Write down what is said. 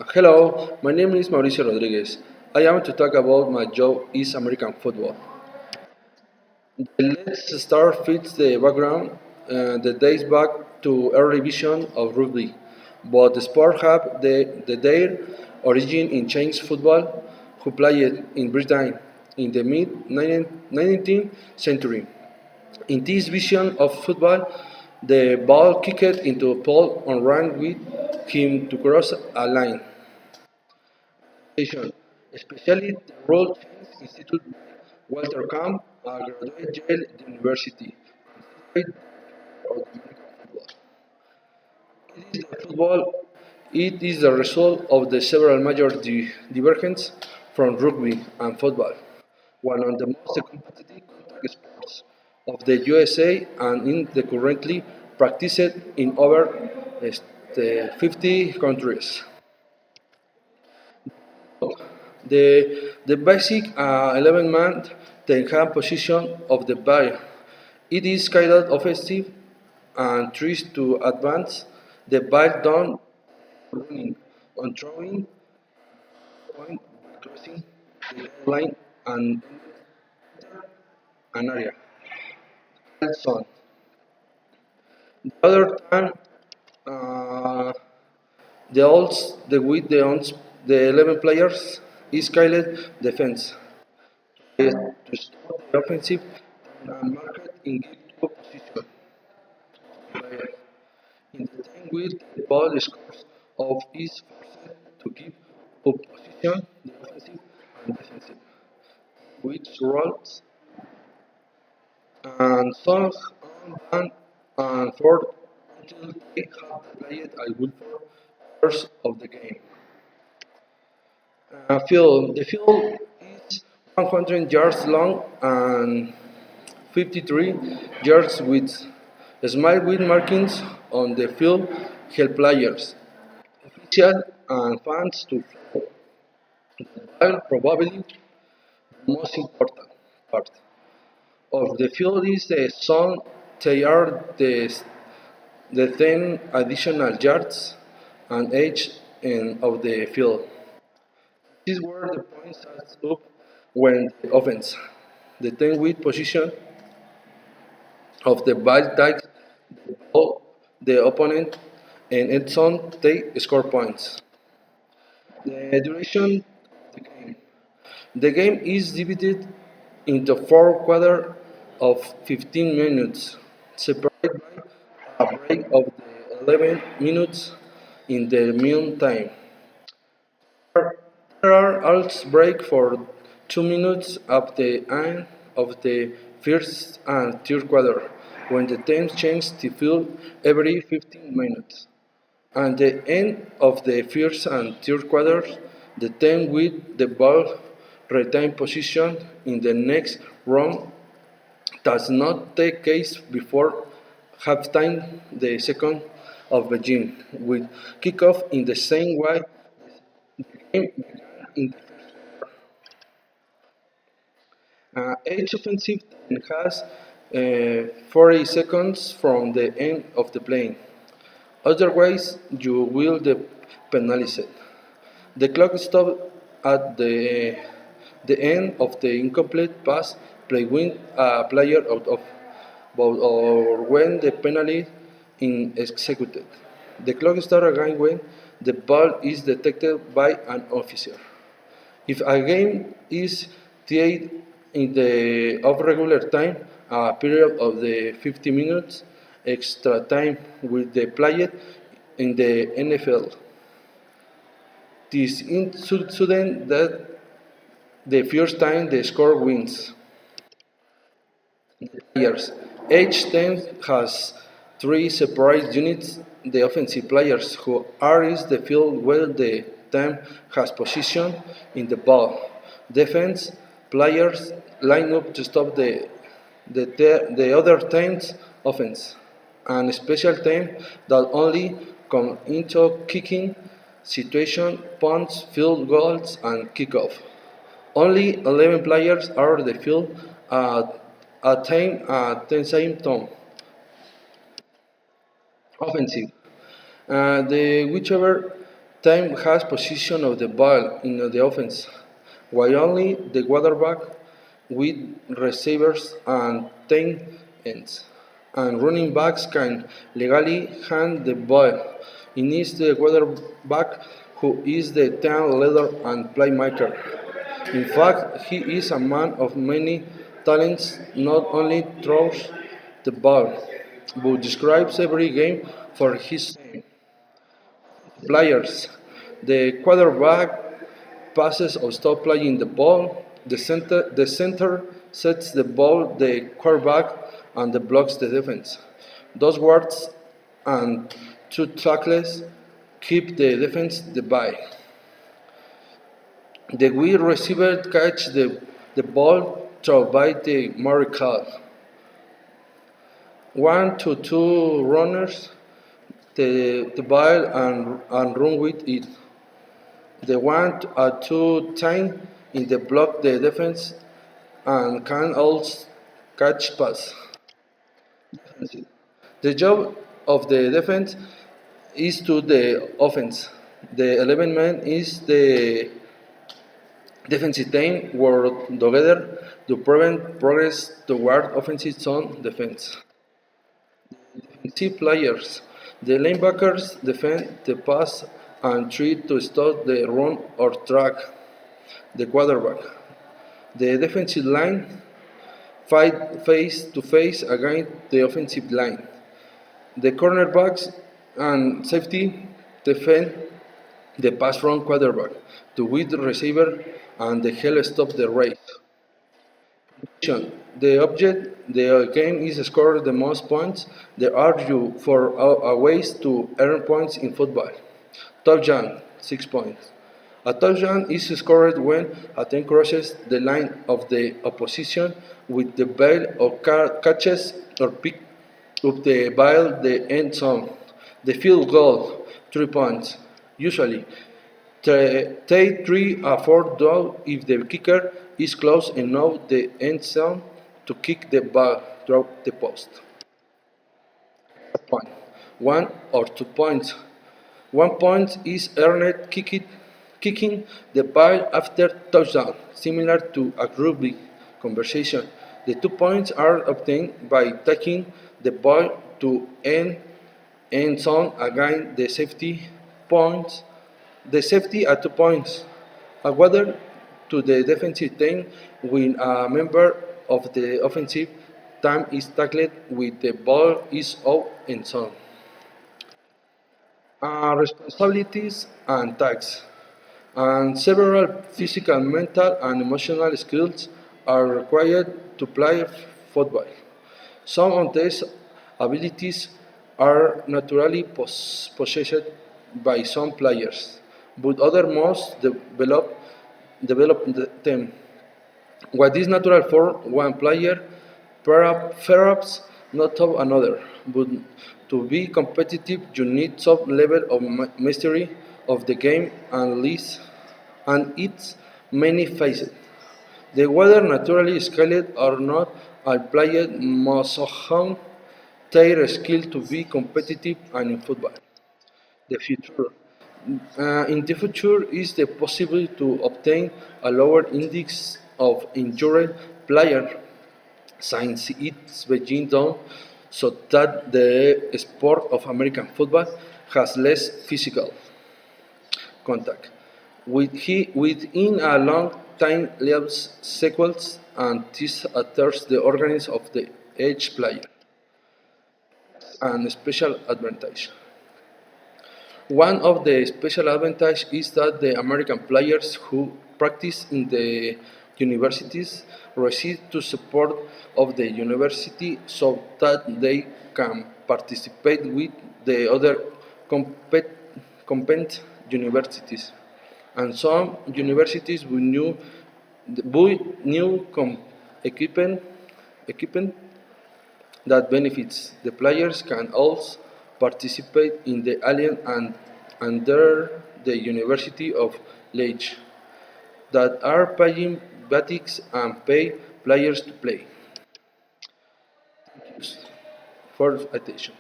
Hello, my name is Mauricio Rodríguez. I am to talk about my job is American football. Let's start fits the background. The days back to early vision of rugby, but the sport have their origin in Chinese football, who played in Britain in the mid 19th century. In this vision of football, the ball kicked into a pole and ran with him to cross a line. Education, especially the role change instituted by Walter Camp, a graduate Yale University. Considered of the American football. It is the result of the several major divergences from rugby and football, one of the most competitive contact sports of the USA and in the currently practiced in over 50 countries. The basic 11-man ten-hand position of the ball. It is kind of offensive and tries to advance the ball down running on throwing point crossing the line and an area. Zone. The other time, uh, the 11 players is called defense. To stop the offensive and market in give to position. Player. In the time with the ball scores of is forced to give up position the offensive and defensive, which roles and songs on band and fourth until they have played a good 4 hours of the game. The field is 100 yards long and 53 yards width. Small with markings on the field help players, officials, and fans to follow. While probably the most important part of the field is the zone. They are the 10 additional yards and edge of the field. This is where the point starts up when the offense, the 10 with position of the ball takes the ball, the opponent, and its zone they score points. The duration of the game. The game is divided into 4 quarters of 15 minutes, separated by a break of the 11 minutes in the meantime. There are also breaks for 2 minutes at the end of the first and third quarter, when the teams change the field every 15 minutes. At the end of the first and third quarters, the team with the ball retain position in the next round does not take place before halftime the second of Beijing, with kickoff in the same way the game began in the each offensive team has 40 seconds from the end of the play. Otherwise, you will be penalized. The clock stops at the end of the incomplete pass play when a player out of bounds or when the penalty is executed. The clock starts again when the ball is detected by an officer. If a game is tied in the of regular time, a period of the 50 minutes extra time will be played in the NFL. This is sudden that the first time the score wins. Players. Each team has 3 separate units. The offensive players who are in the field where the team has position in the ball. Defense players line up to stop the other team's offense. And special team that only come into kicking situation, punts, field goals, and kickoff. Only 11 players are on the field at the same time. Offensive. The whichever Time has possession of the ball in the offense, while only the quarterback with receivers and tight ends and running backs can legally hand the ball. It needs the quarterback who is the team leader and playmaker. In fact, he is a man of many talents, not only throws the ball, but describes every game for his players. The quarterback passes or stop playing the ball. The center sets the ball, the quarterback, and the blocks the defense. Those words and two tackles keep the defense the ball. The wide receiver catch the ball thrown by the miracle. One to two runners the ball and run with it. The one or two time in the block the defense and can also catch pass. The job of the defense is to the offense. The 11 men is the defensive team work together to prevent progress toward offensive zone defense. Defensive players. The linebackers defend the pass and try to stop the run or track the quarterback. The defensive line fight face to face against the offensive line. The cornerbacks and safety defend the pass from quarterback to wide receiver and the hell stop the race. The object the game is score the most points. There are you for ways to earn points in football. Touchdown, 6 points. A touchdown is scored when a team crosses the line of the opposition with the ball or catches or pick up the ball the end zone. The field goal, 3 points. Usually, take 3 or 4 down if the kicker is close enough the end zone to kick the ball through the post. Point. 1 or 2 points. 1 point is earned kicking the ball after touchdown, similar to a rugby conversation. The 2 points are obtained by taking the ball to end zone against the safety at 2 points. Awarded to the defensive team when a member of the offensive team is tackled with the ball is out in zone. Responsibilities and tasks. And several physical, mental, and emotional skills are required to play football. Some of these abilities are naturally possessed by some players, but others must develop them. What is natural for one player, perhaps not of another, but to be competitive, you need some level of mastery of the game and its many phases. The whether naturally skilled or not, all players must have their skill to be competitive and in football. The future. In the future is the possibility to obtain a lower index of injured player since it's being done so that the sport of American football has less physical contact. Within a long time leaves sequels and this alters the organs of the each player and special advantage. One of the special advantages is that the American players who practice in the universities receive the support of the university so that they can participate with the other compet- competent universities. And some universities with new equipment that benefits. The players can also participate in the alien and under the University of Leeds that are paying batics and pay players to play. For attention.